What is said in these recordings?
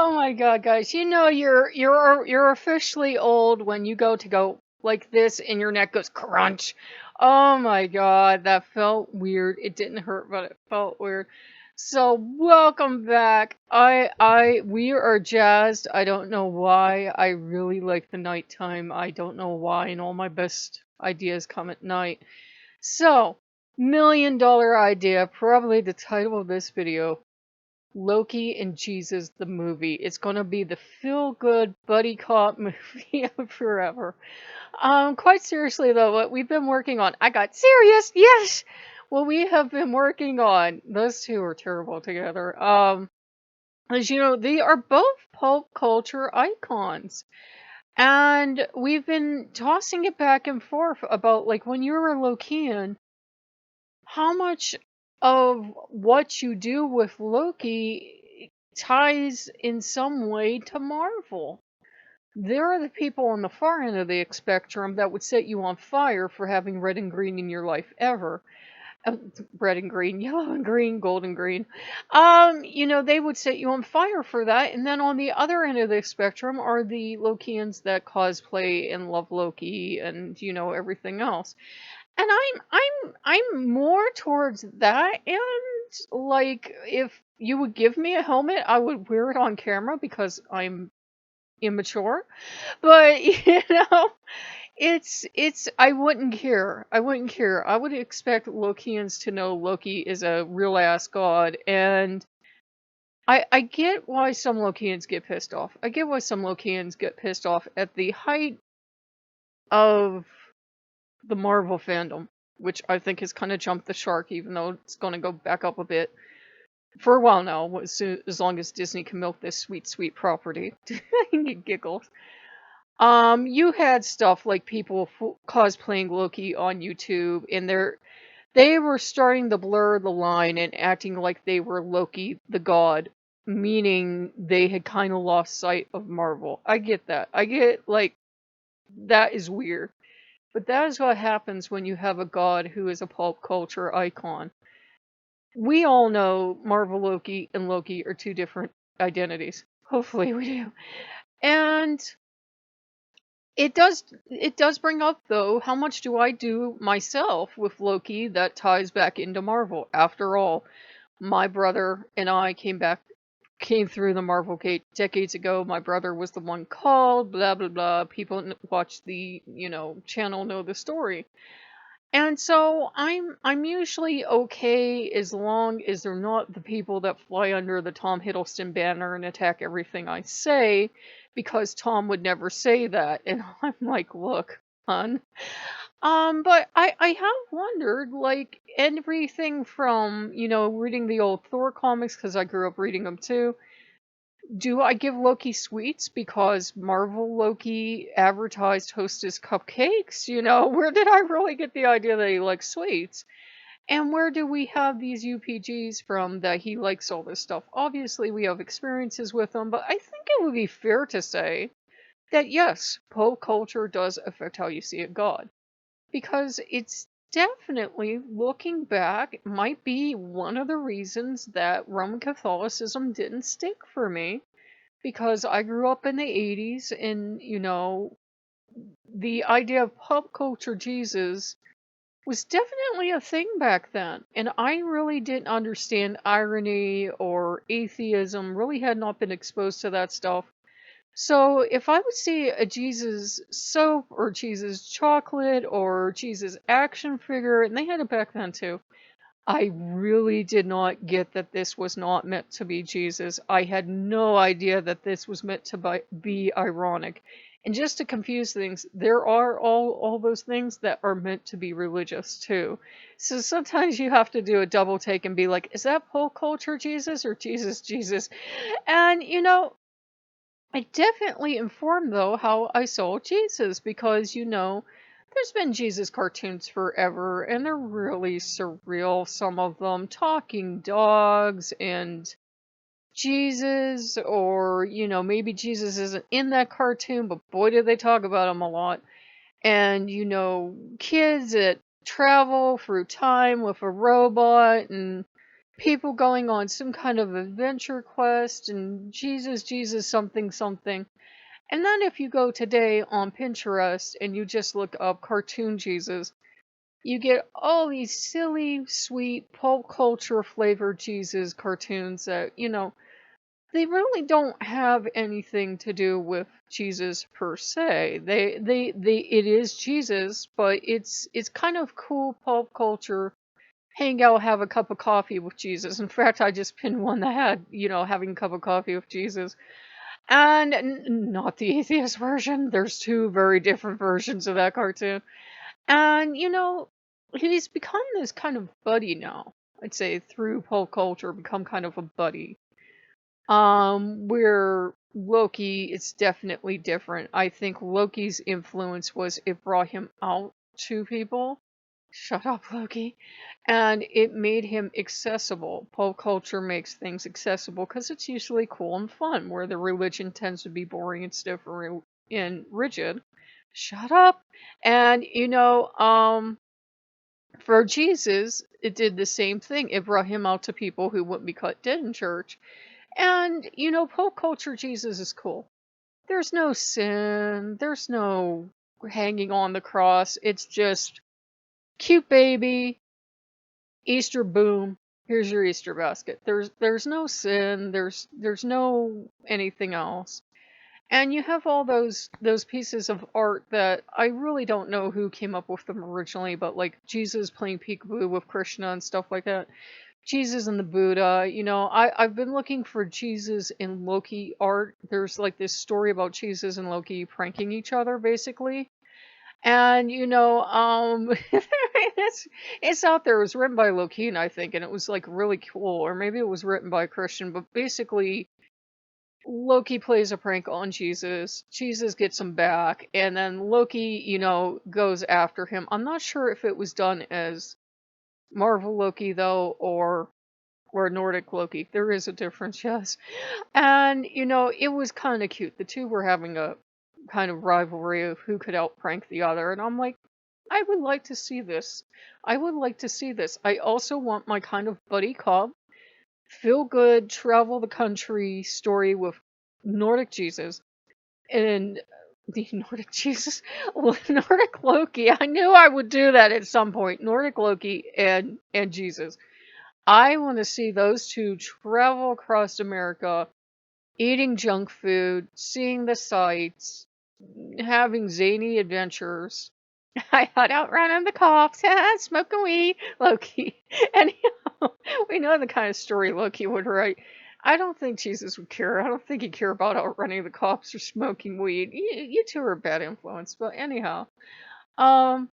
Oh my God, guys! You know you're officially old when you go like this and your neck goes crunch. Oh my God, that felt weird. It didn't hurt, but it felt weird. So welcome back. We are jazzed. I don't know why. I really like the nighttime. I don't know why, and all my best ideas come at night. So, $1 million idea, probably the title of this video. Loki and Jesus the movie. It's gonna be the feel-good buddy cop movie of forever. Quite seriously though, what we've been working on. I got serious, yes! What we have been working on, those two are terrible together. As you know, they are both pulp culture icons. And we've been tossing it back and forth about like when you were a Lokean, how much of what you do with Loki ties in some way to Marvel. There are the people on the far end of the spectrum that would set you on fire for having red and green in your life ever. Uh, Red and green, yellow and green, gold and green. They would set you on fire for that. And then on the other end of the spectrum are the Lokians that cosplay and love Loki and, everything else. And I'm more towards that, and like if you would give me a helmet, I would wear it on camera because I'm immature. But it's I wouldn't care. I wouldn't care. I would expect Lokians to know Loki is a real ass god, and I get why some Lokians get pissed off. I get why some Lokians get pissed off at the height of the Marvel fandom, which I think has kind of jumped the shark, even though it's going to go back up a bit for a while now, as long as Disney can milk this sweet, sweet property. Giggles. You had stuff like people cosplaying Loki on YouTube, and they were starting to blur the line and acting like they were Loki the god, meaning they had kind of lost sight of Marvel. I get that. I get, like, that is weird. But that is what happens when you have a god who is a pulp culture icon. We all know Marvel Loki and Loki are two different identities. Hopefully we do. And it does bring up though, how much do I do myself with Loki that ties back into Marvel? After all, my brother and I came through the Marvel gate decades ago. My brother was the one called, blah blah blah. People watch the, channel know the story. And so I'm usually okay as long as they're not the people that fly under the Tom Hiddleston banner and attack everything I say, because Tom would never say that. And I'm like, look, hon. But I have wondered, like, everything from, reading the old Thor comics, because I grew up reading them too. Do I give Loki sweets because Marvel Loki advertised Hostess cupcakes? Where did I really get the idea that he likes sweets? And where do we have these UPGs from that he likes all this stuff? Obviously, we have experiences with them, but I think it would be fair to say that yes, pop culture does affect how you see a god. Because it's definitely, looking back, might be one of the reasons that Roman Catholicism didn't stick for me, because I grew up in the 80s, and, the idea of pop culture Jesus was definitely a thing back then. And I really didn't understand irony or atheism, really had not been exposed to that stuff. So if I would see a Jesus soap or Jesus chocolate or Jesus action figure, and they had it back then too, I really did not get that this was not meant to be Jesus. I had no idea that this was meant to be ironic. And just to confuse things, there are all those things that are meant to be religious too. So sometimes you have to do a double take and be like, is that pop culture Jesus or Jesus Jesus? And I definitely informed though how I saw Jesus, because there's been Jesus cartoons forever, and they're really surreal, some of them. Talking dogs and Jesus, or, maybe Jesus isn't in that cartoon, but boy did they talk about him a lot. And, kids that travel through time with a robot, and people going on some kind of adventure quest and Jesus, Jesus, something, something. And then if you go today on Pinterest and you just look up cartoon Jesus, you get all these silly, sweet, pulp culture flavored Jesus cartoons that, they really don't have anything to do with Jesus per se. It is Jesus, but it's kind of cool pulp culture. Hang out, have a cup of coffee with Jesus. In fact, I just pinned one that had, having a cup of coffee with Jesus. And not the atheist version. There's two very different versions of that cartoon. And, he's become this kind of buddy now. I'd say through pulp culture, become kind of a buddy. Where Loki, it's definitely different. I think Loki's influence was it brought him out to people. Shut up, Loki. And it made him accessible. Pop culture makes things accessible because it's usually cool and fun, where the religion tends to be boring and stiff and rigid. Shut up. And, for Jesus, it did the same thing. It brought him out to people who wouldn't be cut dead in church. And, pop culture Jesus is cool. There's no sin, there's no hanging on the cross. It's just cute baby, Easter boom, here's your Easter basket. There's no sin, there's no anything else. And you have all those pieces of art that I really don't know who came up with them originally, but like Jesus playing peekaboo with Krishna and stuff like that. Jesus and the Buddha, I've been looking for Jesus in Loki art. There's like this story about Jesus and Loki pranking each other, basically. And it's out there. It was written by Lokean, I think, and it was like really cool. Or maybe it was written by a Christian, but basically Loki plays a prank on Jesus. Jesus gets him back, and then Loki, goes after him. I'm not sure if it was done as Marvel Loki though, or Nordic Loki. There is a difference, yes. And, it was kind of cute. The two were having a kind of rivalry of who could outprank the other. And I'm like, I would like to see this. I would like to see this. I also want my kind of buddy cop, feel good, travel the country story with Nordic Jesus. And the Nordic Jesus? Nordic Loki. I knew I would do that at some point. Nordic Loki and Jesus. I want to see those two travel across America, eating junk food, seeing the sights, having zany adventures. I hot out running the cops, smoking weed, Loki. Anyhow, we know the kind of story Loki would write. I don't think Jesus would care. I don't think he'd care about outrunning the cops or smoking weed. You two are a bad influence. But anyhow, um,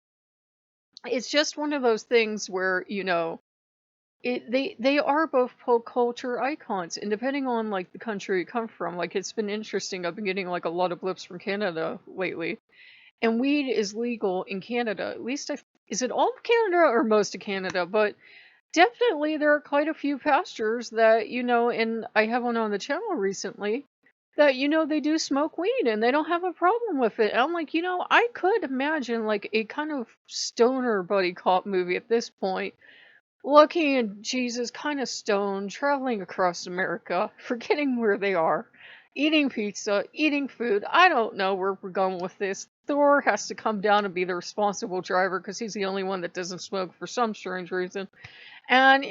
it's just one of those things where, they are both pop culture icons, and depending on like the country you come from, like it's been interesting. I've been getting like a lot of blips from Canada lately, and weed is legal in Canada. At least is it all of Canada or most of Canada? But definitely there are quite a few pastors that and I have one on the channel recently that they do smoke weed and they don't have a problem with it. And I'm like, I could imagine like a kind of stoner buddy cop movie at this point, looking at Jesus kind of stoned, traveling across America, forgetting where they are, eating pizza, eating food. I don't know where we're going with this. Thor has to come down and be the responsible driver because he's the only one that doesn't smoke for some strange reason. And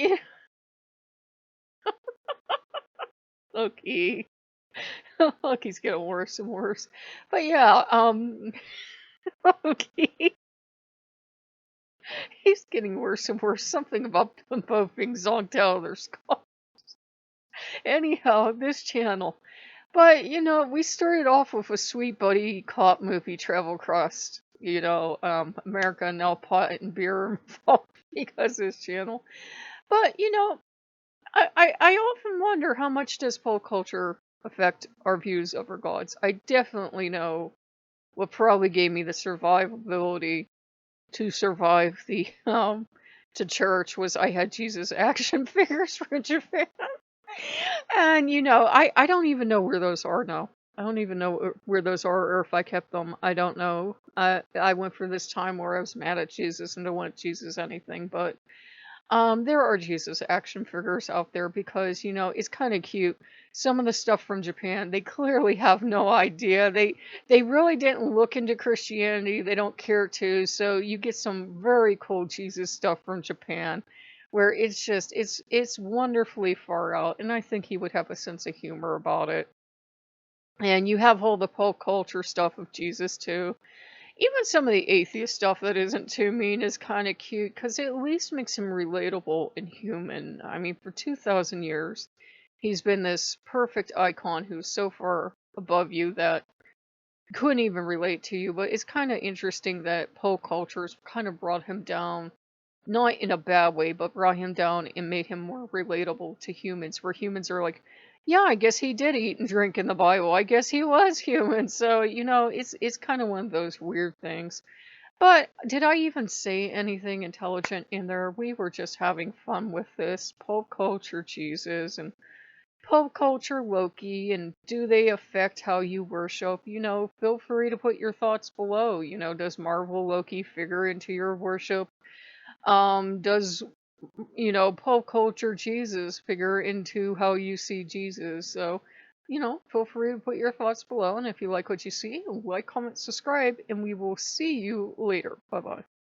Loki, Loki's getting worse and worse. But yeah, Loki, he's getting worse and worse. Something about them both being zonked out of their skull. Anyhow, this channel. But, we started off with a sweet buddy cop movie, Travel Across, America, and now pot and beer involved because of this channel. But, I often wonder how much does pop culture affect our views of our gods. I definitely know what probably gave me the survivability to survive the, to church was I had Jesus action figures from Japan. And I don't even know where those are now. I don't even know where those are or if I kept them. I don't know. I went for this time where I was mad at Jesus and don't want Jesus anything, but There are Jesus action figures out there because, it's kind of cute. Some of the stuff from Japan, they clearly have no idea. They really didn't look into Christianity. They don't care to. So you get some very cool Jesus stuff from Japan where it's wonderfully far out, and I think he would have a sense of humor about it. And you have all the pop culture stuff of Jesus too. Even some of the atheist stuff that isn't too mean is kind of cute because it at least makes him relatable and human. I mean, for 2,000 years, he's been this perfect icon who's so far above you that couldn't even relate to you. But it's kind of interesting that pop culture's kind of brought him down, not in a bad way, but brought him down and made him more relatable to humans, where humans are like, yeah, I guess he did eat and drink in the Bible. I guess he was human. So, it's kind of one of those weird things. But did I even say anything intelligent in there? We were just having fun with this pop culture Jesus and pop culture Loki, and do they affect how you worship? Feel free to put your thoughts below. Does Marvel Loki figure into your worship? Does pop culture Jesus figure into how you see Jesus? So, feel free to put your thoughts below, and if you like what you see, like, comment, subscribe, and we will see you later. Bye bye.